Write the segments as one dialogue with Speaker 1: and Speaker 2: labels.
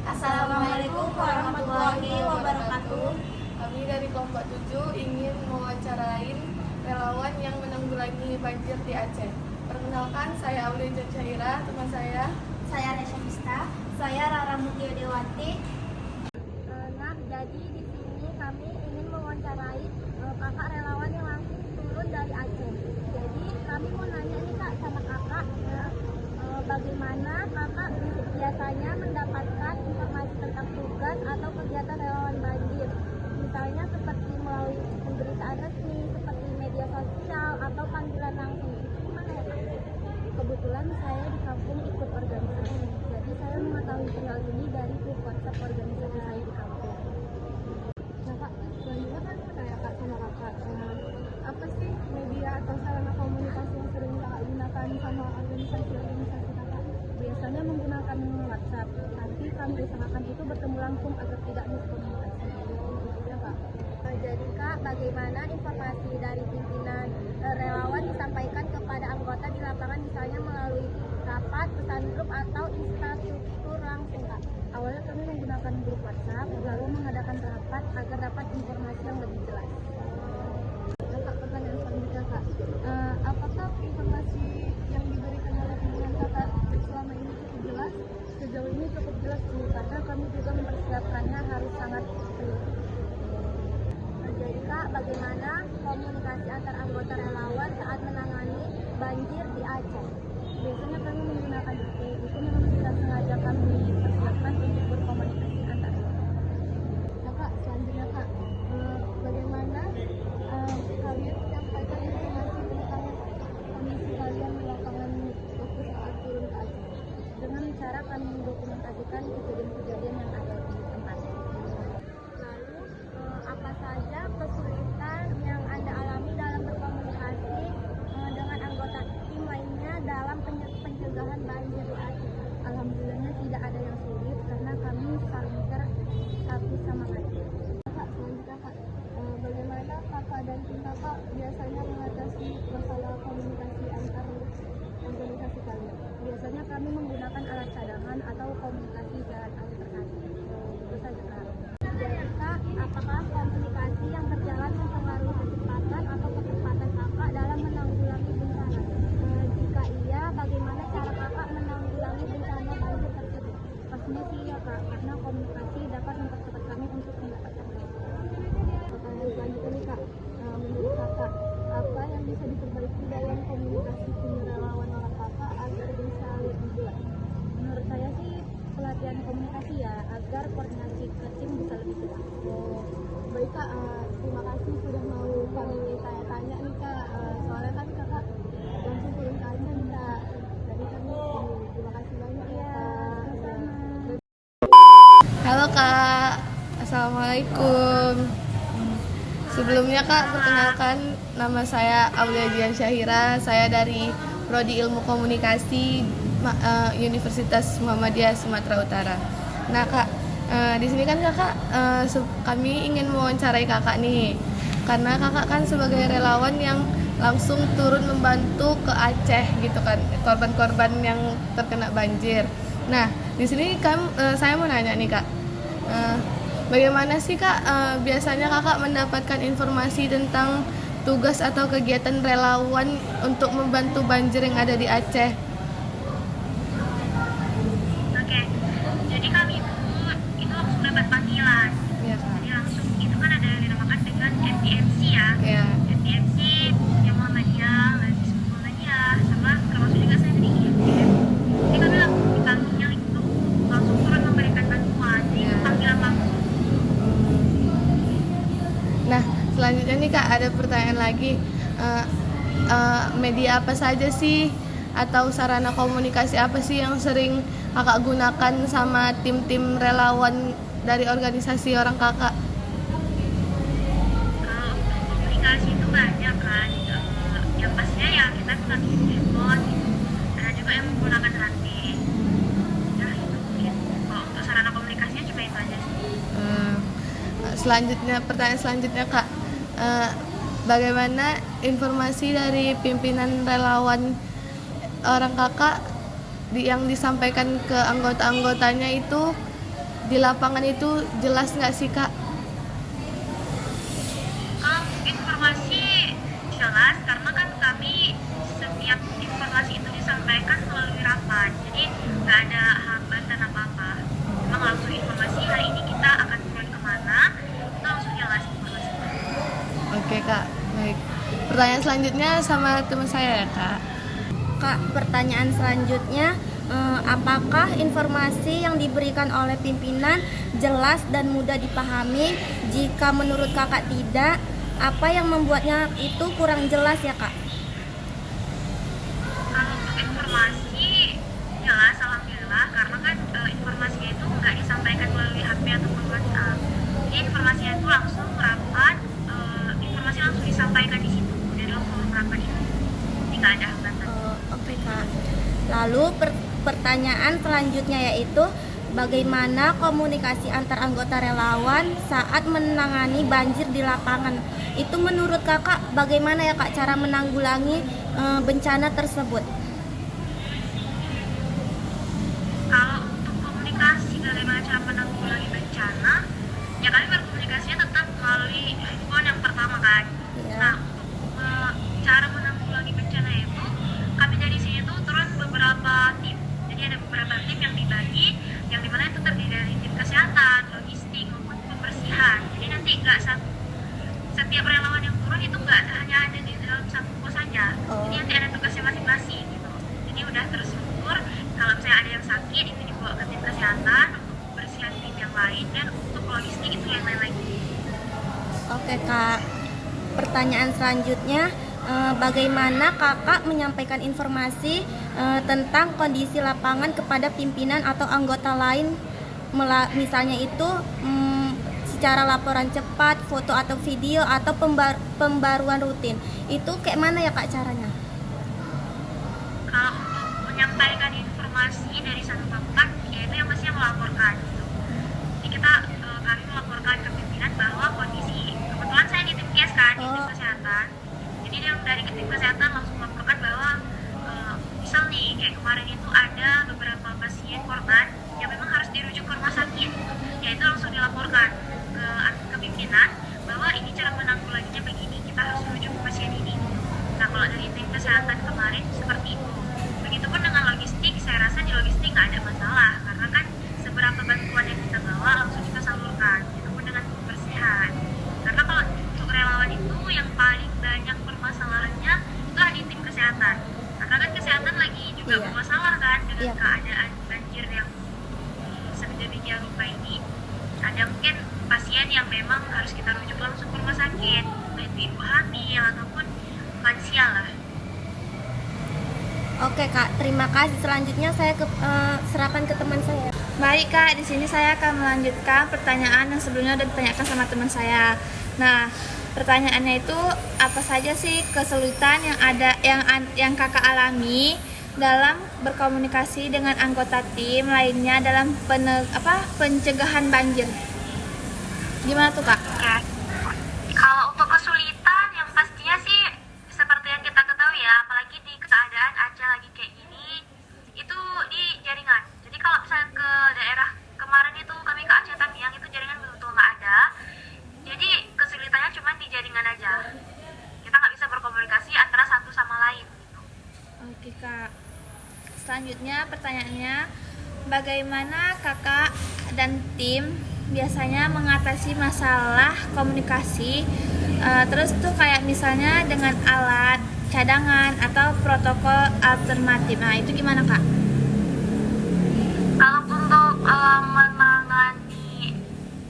Speaker 1: Assalamualaikum warahmatullahi wabarakatuh.
Speaker 2: Kami dari kelompok 7 ingin mewawancarain relawan yang menanggulangi banjir di Aceh. Perkenalkan, saya Aulia Jacaira, teman saya
Speaker 1: Resya Mista. Saya Rara Mutia Dewati.
Speaker 3: Jadi di sini kami ingin mewawancarai kakak relawan yang langsung turun dari Aceh. Jadi kami mau nanya nih Kak sama kakak, bagaimana kakak biasanya mendapatkan informasi tentang tugas atau kegiatan relawan banjir? Misalnya seperti melalui pemberitaan resmi, seperti media sosial, atau panggilan langsung. Itu gimana ya Kak? Kebetulan saya di kampung ikut organisasi, jadi saya mengetahui hal ini dari grup WhatsApp organisasi saya di kampung. Nah Kak, selanjutnya kan saya Kak sama kakak, apa sih media atau sarana komunikasi yang sering kakak gunakan sama organisasi-organisasi kakak? Biasanya menggunakan WhatsApp, nanti kami usahakan itu bertemu langsung agar tidak miskomunikasi. Ya Kak. Jadi Kak, bagaimana informasi dari pimpinan relawan disampaikan kepada anggota di lapangan, misalnya melalui rapat, pesan grup, atau infrastruktur langsung Kak? Awalnya kami menggunakan grup WhatsApp, lalu mengadakan rapat agar dapat informasi yang lebih jelas. Nah Kak, pertanyaan selanjutnya Kak, apakah informasi yang diberikan oleh pimpinan kakak selama ini cukup jelas? Sejauh ini cukup jelas sih, karena kami juga mempersiapkannya harus sangat clear. Jadi Kak, bagaimana komunikasi antar anggota relawan saat menangani banjir di Aceh? Biasanya kami menggunakan itu memang sudah sengaja kami persiapkan untuk berkomunikasi antar relawan. Nah Kak, selanjutnya Kak, bagaimana kalian menyampaikan informasi tentang kondisi kalian di lapangan waktu saat turun ke Aceh? Dengan cara kami mendokumentasikan kejadian-kejadian yang ada di tempat. Lalu, apa saja kesulitan yang Anda alami dalam berkomunikasi dengan anggota tim lainnya dalam pencegahan banjir di Aceh? Alhamdulillahnya tidak ada yang sulit karena kami saling satu sama lain. Kak, selanjutnya Kak, bagaimana kakak dan tim kakak biasanya mengatasi masalah komunikasi antar organisasi kalian? Biasanya kami menggunakan alat cadangan atau komunikasi jalan alternasi. Itu saja Kak. Jadi Kak, apakah komunikasi yang berjalan mempengaruhi kecepatan atau kecepatan kakak dalam menanggulangi bencana? Jika iya, bagaimana cara kakak menanggulangi bencana banjir tersebut? Pastinya sih ya Kak, karena komunikasi dapat mempercepat kami untuk mendapatkan respon. Pertanyaan selanjutnya nih Kak, menurut kakak, apa yang bisa diperbaiki dalam komunikasi tim relawan orang kakak agar bisa lebih jelas? Menurut saya sih pelatihan komunikasi ya, agar koordinasi ke tim bisa lebih jelas. Baik Kak, terima kasih sudah mau kami tanya-tanya nih Kak, soalnya kan kakak langsung turun ke Aceh nih Kak. Jadi kami terima kasih banyak ya Kak.
Speaker 2: Halo Kak, Assalamualaikum. Sebelumnya Kak, perkenalkan nama saya Aulia Jacaira. Saya dari Prodi Ilmu Komunikasi Universitas Muhammadiyah Sumatera Utara. Nah Kak, di sini kan kakak, kami ingin mewawancarai kakak nih, karena kakak kan sebagai relawan yang langsung turun membantu ke Aceh gitu kan, korban-korban yang terkena banjir. Nah di sini saya mau nanya nih Kak, bagaimana sih Kak biasanya kakak mendapatkan informasi tentang tugas atau kegiatan relawan untuk membantu banjir yang ada di Aceh?
Speaker 4: Oke, jadi kami itu langsung dapat panggilan.
Speaker 2: Ya Kak.
Speaker 4: Jadi langsung itu kan ada yang dinamakan dengan FDMC ya.
Speaker 2: Ya.
Speaker 4: FDMC yang Muhammadiyah, Lazis Muhammadiyah, sama termasuk juga saya dari IFDM. Jadi kami langsung dipanggilnya itu langsung turun memberikan bantuan. Jadi itu panggilan langsung.
Speaker 2: Nah, selanjutnya nih Kak, ada pertanyaan lagi. Media apa saja sih atau sarana komunikasi apa sih yang sering kakak gunakan sama tim-tim relawan dari organisasi orang kakak?
Speaker 4: Kalau untuk komunikasi itu banyak kan. Yang pastinya ya kita gunakan telepon gitu. Ada juga yang menggunakan HP. Ya itu mungkin. Kalau untuk sarana komunikasinya cuma itu aja sih.
Speaker 2: Selanjutnya, pertanyaan selanjutnya Kak, bagaimana informasi dari pimpinan relawan orang kakak yang disampaikan ke anggota-anggotanya itu di lapangan itu jelas nggak sih Kak?
Speaker 4: Kalau informasi jelas, karena kan kami setiap informasi itu disampaikan melalui rapat, jadi nggak ada hambatan apa-apa. Memang langsung informasi hari ini kita akan turun kemana, itu langsung jelas informasinya.
Speaker 2: Oke Kak, baik. Pertanyaan selanjutnya sama teman saya ya Kak.
Speaker 3: Kak, pertanyaan selanjutnya, apakah informasi yang diberikan oleh pimpinan jelas dan mudah dipahami? Jika menurut kakak tidak, apa yang membuatnya itu kurang jelas ya Kak?
Speaker 4: Kalau untuk informasi jelas, alhamdulillah, karena kan informasinya itu nggak disampaikan melalui HP ataupun WhatsApp. Jadi informasinya itu langsung rapat, informasi langsung disampaikan di situ dari forum rapat itu. Jadi nggak ada hambatan.
Speaker 3: Oke Kak. Lalu pertanyaan selanjutnya yaitu bagaimana komunikasi antar anggota relawan saat menangani banjir di lapangan? Itu menurut kakak bagaimana ya Kak cara menanggulangi bencana tersebut?
Speaker 4: Kalau untuk komunikasi bagaimana cara menanggulangi bencana, ya kami berkomunikasinya tetap melalui handphone yang pertama kan.
Speaker 3: Iya.
Speaker 4: Nah, untuk cara menanggulangi bencana itu, kami dari sini tuh turun beberapa tim. Jadi ada beberapa tim yang dibagi, yang dimana itu terdiri dari tim kesehatan, logistik, maupun pembersihan. Jadi nanti nggak setiap relawan yang turun itu nggak hanya ada di dalam satu pos saja. Jadi nanti ada tugasnya masing-masing gitu. Jadi udah terstruktur. Kalau misalnya ada yang sakit itu dibawa ke tim kesehatan, untuk pembersihan tim yang lain, dan untuk logistik itu yang lain lagi.
Speaker 3: Oke Kak. Pertanyaan selanjutnya, bagaimana kakak menyampaikan informasi tentang kondisi lapangan kepada pimpinan atau anggota lain, misalnya itu secara laporan cepat, foto atau video, atau pembaruan rutin. Itu kayak mana ya Kak caranya?
Speaker 4: Kalau untuk menyampaikan informasi dari satu tempat, yaitu yang pastinya melaporkan gitu. Jadi kami melaporkan ke pimpinan bahwa kondisi, kebetulan saya di tim kes kan, di tim kesehatan. Jadi yang dari tim kesehatan langsung melaporkan bahwa misal nih kayak kemarin itu ada beberapa pasien korban yang memang harus dirujuk ke rumah sakit, yaitu langsung dilaporkan ke pimpinan bahwa ini cara menanggulanginya begini, kita harus rujuk ke pasien ini. Nah kalau dari tim kesehatan kemarin seperti itu. Begitupun dengan logistik, saya rasa di logistik nggak ada masalah karena kan seberapa bantuan yang kita bawa langsung kita salurkan. Begitupun dengan pembersihan. Karena kalau untuk relawan itu yang paling banyak permasalahannya itu ada di tim kesehatan. Karena kan kesehatan lagi juga bermasalah kan dengan keadaan banjir yang sedemikian rupa ini. Ada mungkin pasien yang memang harus kita rujuk langsung ke rumah sakit, baik itu ibu hamil ataupun lansia lah.
Speaker 3: Oke Kak, terima kasih. Selanjutnya saya serahkan ke teman saya.
Speaker 2: Baik Kak, di sini saya akan melanjutkan pertanyaan yang sebelumnya sudah ditanyakan sama teman saya. Nah, pertanyaannya itu apa saja sih kesulitan yang Kakak alami dalam berkomunikasi dengan anggota tim lainnya dalam pencegahan banjir? Gimana tuh Kak?
Speaker 4: Oke. Kalau untuk kesulitan yang pastinya sih seperti yang kita ketahui ya, apalagi di keadaan Aceh lagi kayak gini, itu di jaringan. Jadi kalau misalnya ke daerah kemarin itu kami ke Aceh Tamiang itu jaringan betul-betul nggak ada. Jadi kesulitannya cuma di jaringan aja. Kita nggak bisa berkomunikasi antara satu sama lain. Gitu.
Speaker 2: Oke Kak. Selanjutnya pertanyaannya, bagaimana Kakak dan tim biasanya mengatasi masalah komunikasi, terus tuh kayak misalnya dengan alat cadangan atau protokol alternatif. Nah itu gimana Kak?
Speaker 4: Kalau untuk menangani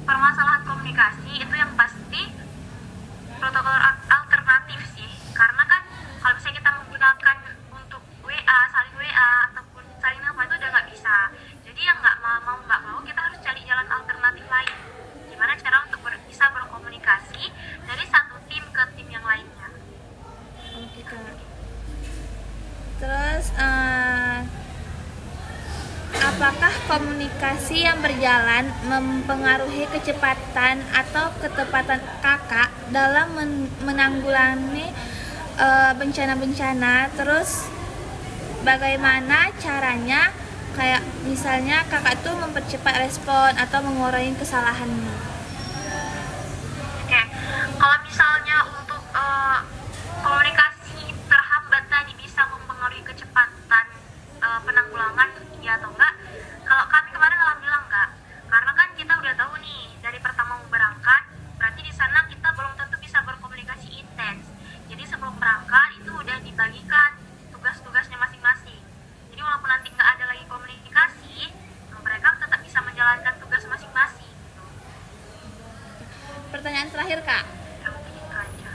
Speaker 4: permasalahan komunikasi itu yang pasti protokol alternatif sih, karena kan kalau misalnya kita menggunakan untuk WA, saling WA ataupun saling apa itu udah nggak bisa. Jadi yang nggak mau kita harus cari jalan alternatif lain. Gimana cara untuk bisa berkomunikasi dari satu tim ke tim yang lainnya.
Speaker 2: Oke Kak. Terus apakah komunikasi yang berjalan mempengaruhi kecepatan atau ketepatan Kakak dalam menanggulangi bencana-bencana? Terus bagaimana caranya
Speaker 3: Kayak misalnya kakak tuh mempercepat respon atau mengurangi kesalahannya.
Speaker 4: Oke, kalau misalnya untuk komunikasi terhambat tadi bisa mempengaruhi kecepatan penanggulangan, iya atau enggak? Kalau kami kemarin alhamdulillah enggak, karena kan kita udah tahu nih dari pertama mau berangkat, berarti di sana kita belum tentu bisa berkomunikasi intens. Jadi sebelum berangkat itu udah dibagikan tugas-tugasnya masing-masing. Jadi walaupun nanti nggak ada lagi komunikasi, mereka tetap bisa menjalankan tugas masing-masing. Gitu.
Speaker 3: Pertanyaan terakhir kak.
Speaker 4: Ya, mungkin itu aja.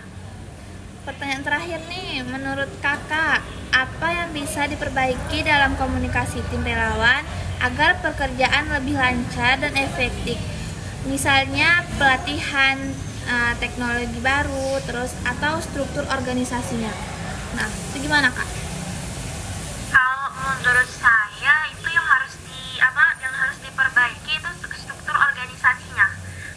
Speaker 3: Pertanyaan terakhir nih, menurut kakak, apa yang bisa diperbaiki dalam komunikasi tim relawan agar pekerjaan lebih lancar dan efektif? Misalnya pelatihan teknologi baru, terus atau struktur organisasinya. Nah, itu gimana kak?
Speaker 4: Kalau menurut saya itu yang harus diperbaiki itu struktur organisasinya.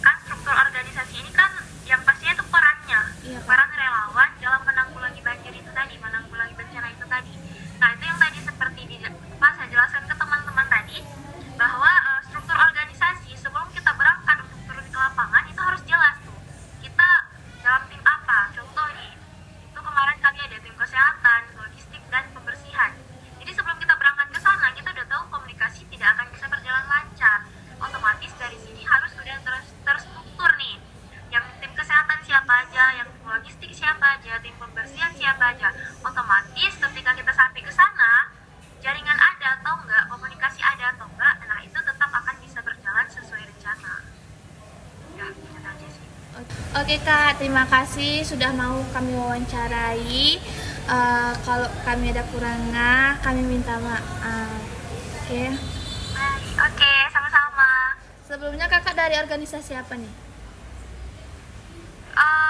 Speaker 4: Kan struktur organisasi ini kan yang pastinya itu perannya.
Speaker 3: Iya, Kak.
Speaker 4: Peran relawan dalam menanggulangi banjir itu tadi, menanggulangi bencana itu tadi. Nah, itu yang tadi seperti saya jelaskan ke teman-teman tadi bahwa struktur organisasi sebelum kita berangkat untuk turun ke lapangan itu harus jelas tuh. Kita dalam tim apa? Contoh nih, itu kemarin kami ada tim kesehatan, logistik, dan pembersihan. Jadi sebelum kita berangkat ke sana, kita udah tahu komunikasi tidak akan bisa berjalan lancar. Otomatis dari sini harus udah terstruktur nih. Yang tim kesehatan siapa aja, yang logistik siapa aja, tim pembersihan siapa aja. Otomatis ketika kita sampai ke sana, jaringan ada atau enggak, komunikasi ada atau enggak, nah itu tetap akan bisa berjalan sesuai rencana. Ya, itu aja sih.
Speaker 3: Oke kak, terima kasih sudah mau kami wawancarai. Kalau kami ada kurangnya, kami minta maaf. Oke.
Speaker 4: Baik, oke, sama-sama.
Speaker 3: Sebelumnya kakak dari organisasi apa nih?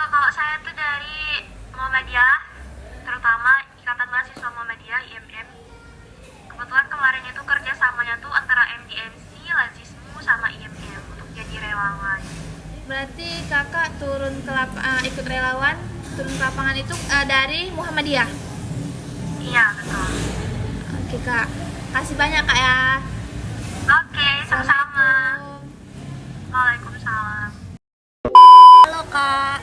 Speaker 4: Kalau saya tuh dari Muhammadiyah, terutama Ikatan Mahasiswa Muhammadiyah (IMM). Kebetulan kemarin itu kerjasamanya tuh antara MDMC, Lazismu, sama IMM untuk jadi relawan.
Speaker 3: Berarti kakak ikut relawan, turun ke lapangan itu dari Muhammadiyah.
Speaker 4: Iya, betul.
Speaker 3: Oke kak, kasih banyak kak ya.
Speaker 4: Oke, sama-sama. Waalaikumsalam.
Speaker 3: Halo kak.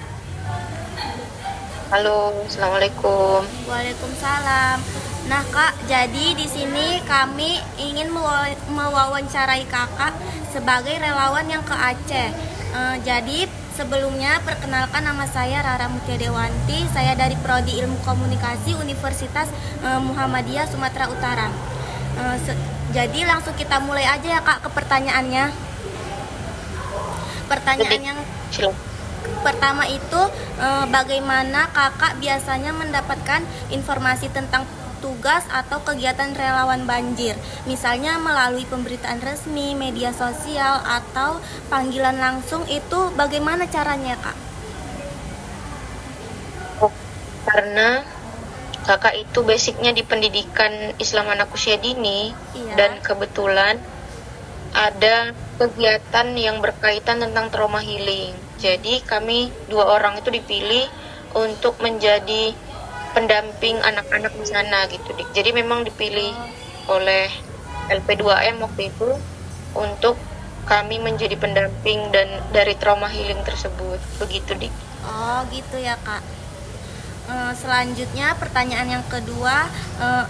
Speaker 5: Halo, assalamualaikum.
Speaker 3: Waalaikumsalam. Nah kak, jadi di sini kami ingin mewawancarai kakak sebagai relawan yang ke Aceh. Jadi sebelumnya perkenalkan, nama saya Rara Mutia Dewanti. Saya dari Prodi Ilmu Komunikasi Universitas Muhammadiyah Sumatera Utara. Jadi langsung kita mulai aja ya kak ke pertanyaannya. Pertanyaan yang pertama itu, bagaimana kakak biasanya mendapatkan informasi tentang tugas atau kegiatan relawan banjir, misalnya melalui pemberitaan resmi, media sosial, atau panggilan langsung, itu bagaimana caranya kak?
Speaker 5: Karena kakak itu basicnya di pendidikan Islam anak usia dini,
Speaker 3: Iya.
Speaker 5: dan kebetulan ada kegiatan yang berkaitan tentang trauma healing. Jadi kami 2 orang itu dipilih untuk menjadi pendamping anak-anak di sana gitu, Dik. Jadi memang dipilih oleh LP2M waktu itu untuk kami menjadi pendamping dan dari trauma healing tersebut. Begitu, Dik.
Speaker 3: Oh gitu ya kak. Selanjutnya pertanyaan yang kedua,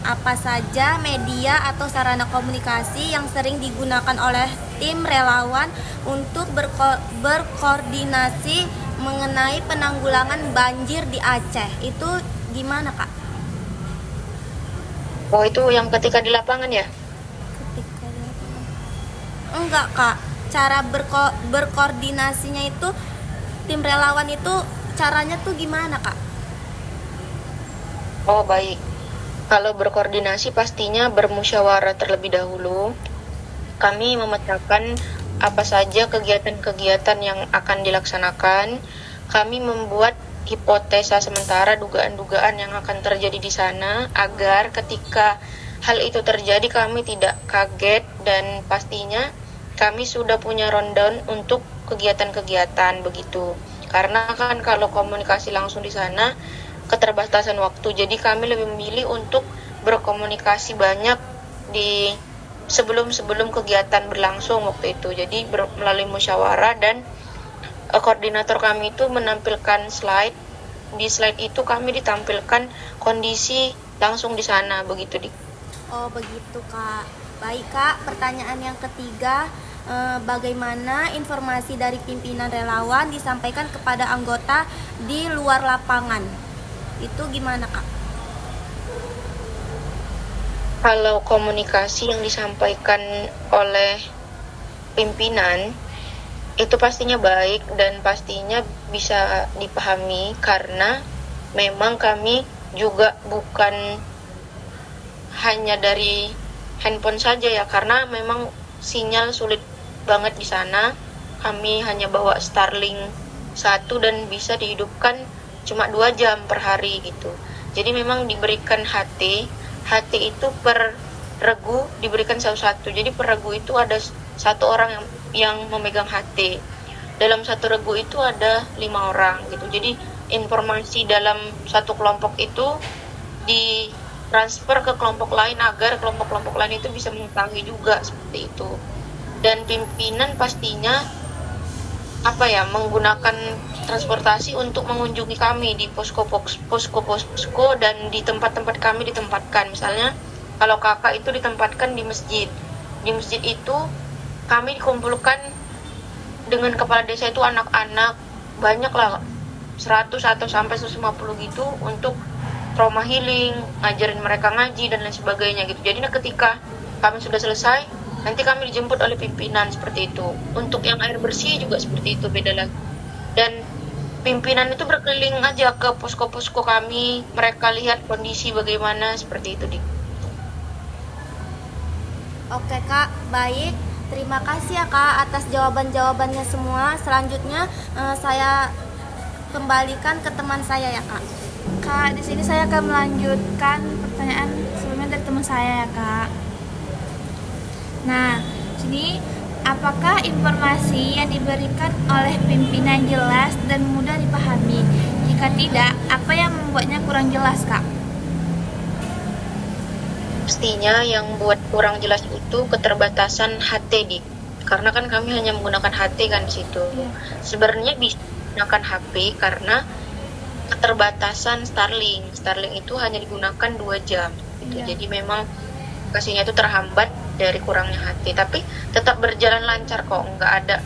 Speaker 3: apa saja media atau sarana komunikasi yang sering digunakan oleh tim relawan untuk berkoordinasi mengenai penanggulangan banjir di Aceh? Itu gimana kak?
Speaker 5: Oh, itu yang ketika di lapangan ya?
Speaker 3: Enggak kak, cara berkoordinasinya itu tim relawan itu caranya tuh gimana kak?
Speaker 5: Oh, baik. Kalau berkoordinasi pastinya bermusyawarah terlebih dahulu. Kami memetakan apa saja kegiatan-kegiatan yang akan dilaksanakan. Kami membuat hipotesa sementara, dugaan-dugaan yang akan terjadi di sana, agar ketika hal itu terjadi kami tidak kaget, dan pastinya kami sudah punya rundown untuk kegiatan-kegiatan begitu. Karena kan kalau komunikasi langsung di sana keterbatasan waktu, jadi kami lebih memilih untuk berkomunikasi banyak di sebelum kegiatan berlangsung waktu itu. Jadi melalui musyawarah dan koordinator kami itu menampilkan slide. Di slide itu kami ditampilkan kondisi langsung di sana, begitu Dik.
Speaker 3: Oh begitu Kak. Baik Kak, pertanyaan yang ketiga, bagaimana informasi dari pimpinan relawan disampaikan kepada anggota di luar lapangan? Itu gimana Kak?
Speaker 5: Kalau komunikasi yang disampaikan oleh pimpinan itu pastinya baik dan pastinya bisa dipahami, karena memang kami juga bukan hanya dari handphone saja ya, karena memang sinyal sulit banget di sana. Kami hanya bawa Starlink 1 dan bisa dihidupkan cuma 2 jam per hari gitu. Jadi memang diberikan HT itu per regu diberikan satu-satu. Jadi per regu itu ada satu orang yang memegang HT. Dalam satu regu itu ada 5 orang gitu. Jadi informasi dalam satu kelompok itu ditransfer ke kelompok lain agar kelompok-kelompok lain itu bisa mengetahui juga, seperti itu. Dan pimpinan pastinya menggunakan transportasi untuk mengunjungi kami di posko dan di tempat-tempat kami ditempatkan. Misalnya kalau kakak itu ditempatkan di masjid. Di masjid itu kami dikumpulkan dengan kepala desa itu anak-anak, banyak lah, 100 atau sampai 150 gitu, untuk trauma healing, ngajarin mereka ngaji dan lain sebagainya gitu. Jadi ketika kami sudah selesai, nanti kami dijemput oleh pimpinan, seperti itu. Untuk yang air bersih juga seperti itu, beda lagi. Dan pimpinan itu berkeliling aja ke posko-posko kami, mereka lihat kondisi bagaimana, seperti itu.
Speaker 3: Oke Kak, baik. Terima kasih ya Kak atas jawaban-jawabannya semua. Selanjutnya saya kembalikan ke teman saya ya Kak.
Speaker 1: Kak, di sini saya akan melanjutkan pertanyaan sebelumnya dari teman saya ya Kak. Nah, sini apakah informasi yang diberikan oleh pimpinan jelas dan mudah dipahami? Jika tidak, apa yang membuatnya kurang jelas Kak?
Speaker 5: Pastinya yang buat kurang jelas itu keterbatasan HT karena kan kami hanya menggunakan HT kan di situ. Sebenarnya bisa menggunakan HP karena keterbatasan Starlink itu hanya digunakan 2 jam gitu. Jadi memang kasihnya itu terhambat dari kurangnya HT, tapi tetap berjalan lancar kok, nggak ada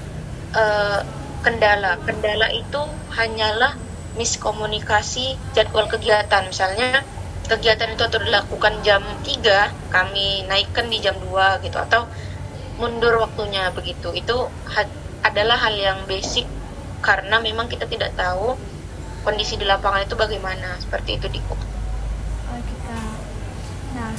Speaker 5: kendala itu hanyalah miskomunikasi jadwal kegiatan. Misalnya kegiatan itu atau dilakukan jam 3, kami naikkan di jam 2 gitu, atau mundur waktunya begitu. Itu adalah hal yang basic karena memang kita tidak tahu kondisi di lapangan itu bagaimana, seperti itu Diko.
Speaker 1: Oke Kak. Nah,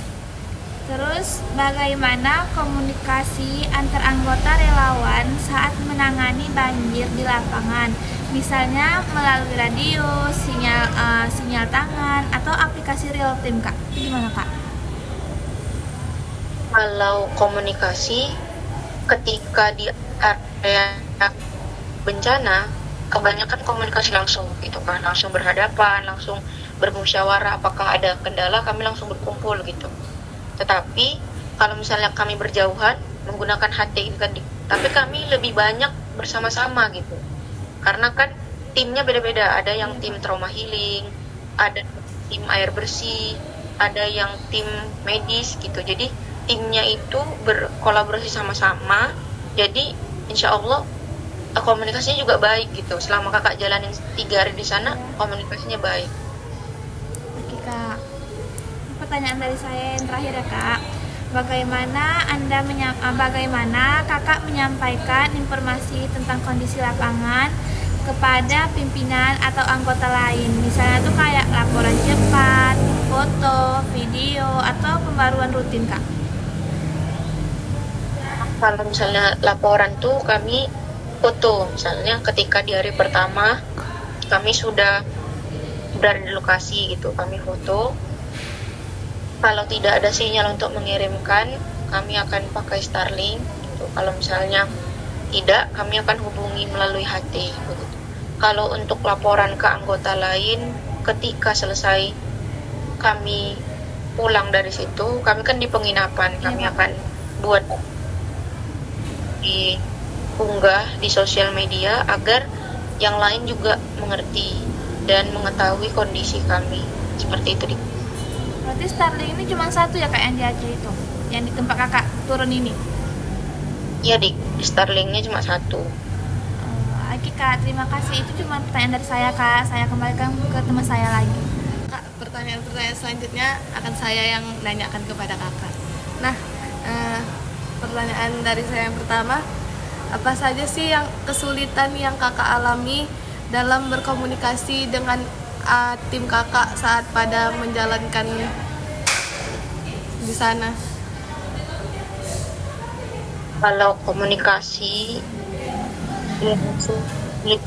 Speaker 1: terus bagaimana komunikasi antar anggota relawan saat menangani banjir di lapangan? Misalnya melalui radio, sinyal tangan, atau aplikasi real time Kak. Itu gimana Kak?
Speaker 5: Kalau komunikasi ketika di area bencana, kebanyakan komunikasi langsung gitu kan, langsung berhadapan, langsung bermusyawarah. Apakah ada kendala, kami langsung berkumpul gitu. Tetapi kalau misalnya kami berjauhan menggunakan HT kan, tapi kami lebih banyak bersama-sama gitu. Karena kan timnya beda-beda, ada yang tim trauma healing, ada tim air bersih, ada yang tim medis gitu. Jadi timnya itu berkolaborasi sama-sama. Jadi insya Allah komunikasinya juga baik gitu. Selama kakak jalanin 3 hari di sana, komunikasinya baik.
Speaker 1: Oke Kak. Pertanyaan dari saya yang terakhir ya Kak. Bagaimana kakak menyampaikan informasi tentang kondisi lapangan kepada pimpinan atau anggota lain? Misalnya tuh kayak laporan cepat, foto, video, atau pembaruan rutin Kak.
Speaker 5: Kalau misalnya laporan tuh kami foto. Misalnya ketika di hari pertama kami sudah berada di lokasi gitu, kami foto. Kalau tidak ada sinyal untuk mengirimkan, kami akan pakai Starlink gitu. Kalau misalnya tidak, kami akan hubungi melalui HT begitu. Kalau untuk laporan ke anggota lain, ketika selesai kami pulang dari situ, kami kan di penginapan, kami akan buat diunggah di sosial media agar yang lain juga mengerti dan mengetahui kondisi kami. Seperti itu.
Speaker 1: Berarti Starlink ini cuma satu ya kak yang di Aceh itu, yang di tempat kakak turun ini?
Speaker 5: Iya dik, Starlinknya cuma satu.
Speaker 1: Oke kak, terima kasih. Itu cuma pertanyaan dari saya kak. Saya kembalikan ke teman saya lagi.
Speaker 2: Kak, pertanyaan-pertanyaan selanjutnya akan saya yang nanyakan kepada kakak. Nah, pertanyaan dari saya yang pertama, apa saja sih yang kesulitan yang kakak alami dalam berkomunikasi dengan tim kakak saat pada menjalankan di sana?
Speaker 5: Kalau komunikasi yang sulitnya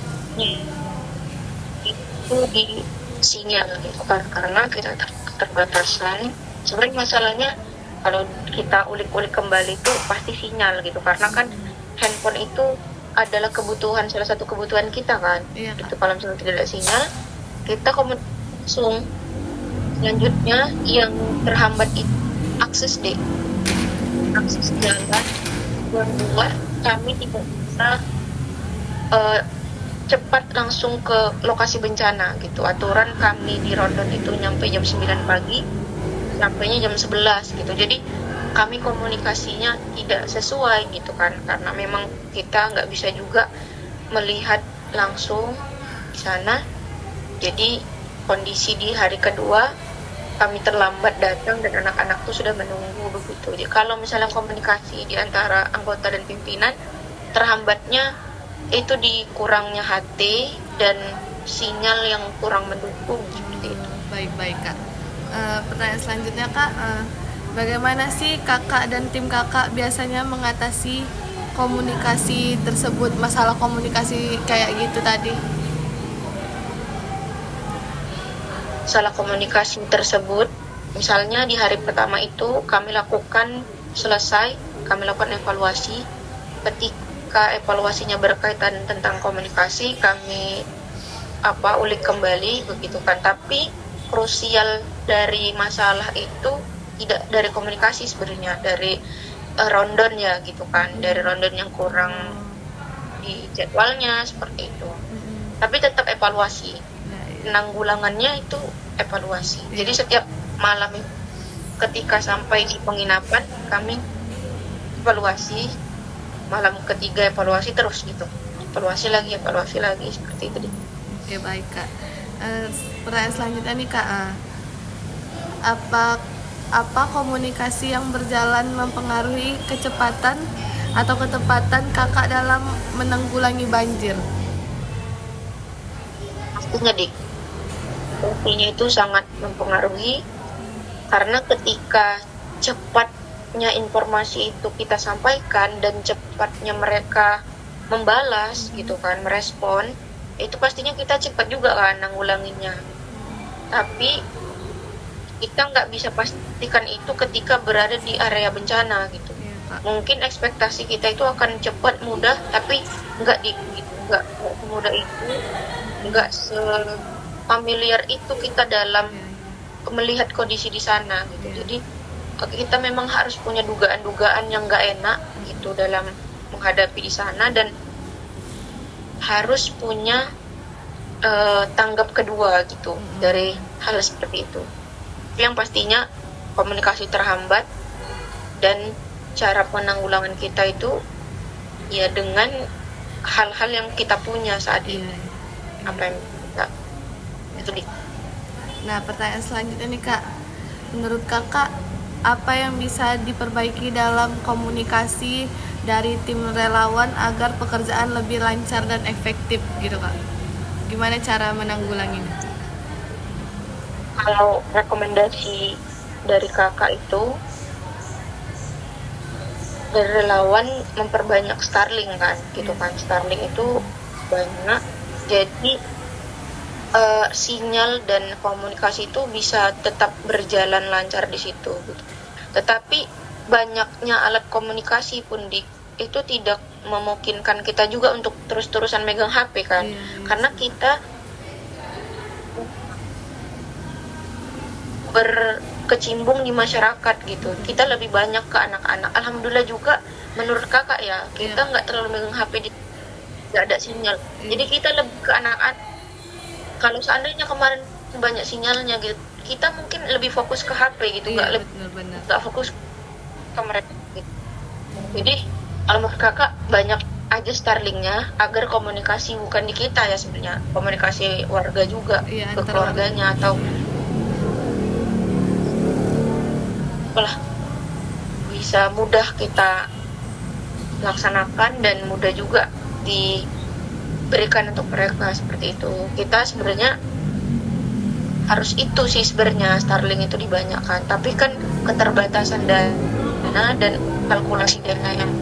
Speaker 5: itu di sinyal gitu kan, karena kita keterbatasan. Sebenarnya masalahnya kalau kita ulik-ulik kembali itu pasti sinyal gitu, karena kan handphone itu adalah kebutuhan, salah satu kebutuhan kita kan.
Speaker 2: Iya, Kak.
Speaker 5: Itu kalau misalnya tidak ada sinyal, kita komunikasi langsung. Selanjutnya yang terhambat itu akses jalan. Membuat kami tidak bisa cepat langsung ke lokasi bencana gitu. Aturan kami di Rondon itu nyampe jam 9 pagi, sampainya jam 11 gitu. Jadi kami komunikasinya tidak sesuai gitu kan, karena memang kita nggak bisa juga melihat langsung di sana. Jadi kondisi di hari kedua kami terlambat datang dan anak-anak tuh sudah menunggu begitu. Jadi kalau misalnya komunikasi di antara anggota dan pimpinan, terhambatnya itu di kurangnya HT dan sinyal yang kurang mendukung seperti itu.
Speaker 2: Baik Kak. Pertanyaan selanjutnya Kak, bagaimana sih kakak dan tim kakak biasanya mengatasi komunikasi tersebut, masalah komunikasi kayak gitu tadi?
Speaker 5: Salah komunikasi tersebut, misalnya di hari pertama itu kami lakukan selesai, kami lakukan evaluasi. Ketika evaluasinya berkaitan tentang komunikasi, kami ulik kembali begitu kan. Tapi krusial dari masalah itu tidak dari komunikasi sebenarnya, dari rondon ya gitu kan, dari rondon yang kurang di jadwalnya seperti itu. Tapi tetap evaluasi. Penanggulangannya itu evaluasi. Jadi setiap malam ketika sampai di penginapan kami evaluasi, malam ketiga evaluasi terus gitu, evaluasi lagi seperti itu.
Speaker 2: Oke baik Kak. Pertanyaan selanjutnya nih Kak, apa komunikasi yang berjalan mempengaruhi kecepatan atau ketepatan kakak dalam menanggulangi banjir?
Speaker 5: Pastinya pastinya itu sangat mempengaruhi, karena ketika cepatnya informasi itu kita sampaikan dan cepatnya mereka membalas gitu kan, merespon, itu pastinya kita cepat juga kan nanggulanginya. Tapi kita nggak bisa pastikan itu ketika berada di area bencana gitu. Mungkin ekspektasi kita itu akan cepat, mudah, tapi nggak semudah itu, nggak familiar itu kita dalam melihat kondisi di sana gitu. Jadi kita memang harus punya dugaan-dugaan yang nggak enak gitu dalam menghadapi di sana, dan harus punya tanggap kedua gitu dari hal seperti itu. Yang pastinya komunikasi terhambat, dan cara penanggulangan kita itu ya dengan hal-hal yang kita punya saat ini. Apa yang kita itu
Speaker 2: Nah, pertanyaan selanjutnya nih Kak, menurut kakak apa yang bisa diperbaiki dalam komunikasi dari tim relawan agar pekerjaan lebih lancar dan efektif gitu Kak? Gimana cara menanggulanginya?
Speaker 5: Kalau rekomendasi dari kakak itu, dari relawan memperbanyak Starlink kan gitu kan. Starlink itu banyak, jadi sinyal dan komunikasi itu bisa tetap berjalan lancar di situ gitu. Tetapi banyaknya alat komunikasi pun itu tidak memungkinkan kita juga untuk terus-terusan megang HP kan. Karena kita kecimbung di masyarakat gitu. Kita lebih banyak ke anak-anak. Alhamdulillah juga menurut kakak ya, kita nggak terlalu megang HP, nggak ada sinyal. Jadi kita lebih ke anak-anak. Kalau seandainya kemarin banyak sinyalnya gitu, kita mungkin lebih fokus ke HP gitu,
Speaker 2: Iya,
Speaker 5: nggak
Speaker 2: benar-benar.
Speaker 5: nggak fokus ke mereka gitu. Jadi kalau menurut kakak banyak aja Starlinknya agar komunikasi bukan di kita ya sebenarnya, komunikasi warga juga
Speaker 2: Iya,
Speaker 5: ke
Speaker 2: antar
Speaker 5: keluarganya atau apalah, bisa mudah kita laksanakan dan mudah juga diberikan untuk mereka seperti itu. Kita sebenarnya harus itu sih sebenarnya Starlink itu dibanyakan, tapi kan keterbatasan dana dan kalkulasi dana yang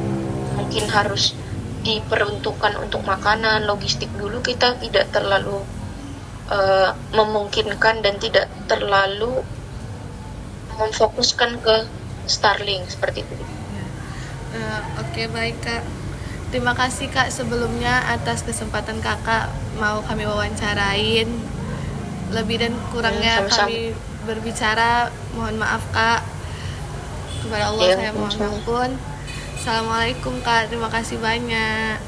Speaker 5: mungkin harus diperuntukkan untuk makanan, logistik dulu kita tidak terlalu memungkinkan dan tidak terlalu memfokuskan ke Starlink seperti itu.
Speaker 2: Oke, baik Kak. Terima kasih Kak sebelumnya atas kesempatan Kakak mau kami wawancarain. Lebih dan kurangnya
Speaker 5: Sama-sama.
Speaker 2: kami berbicara, mohon maaf Kak. Kepada Allah
Speaker 5: Ya,
Speaker 2: saya mohon
Speaker 5: sama-sama.
Speaker 2: ampun. Assalamualaikum Kak, terima kasih banyak.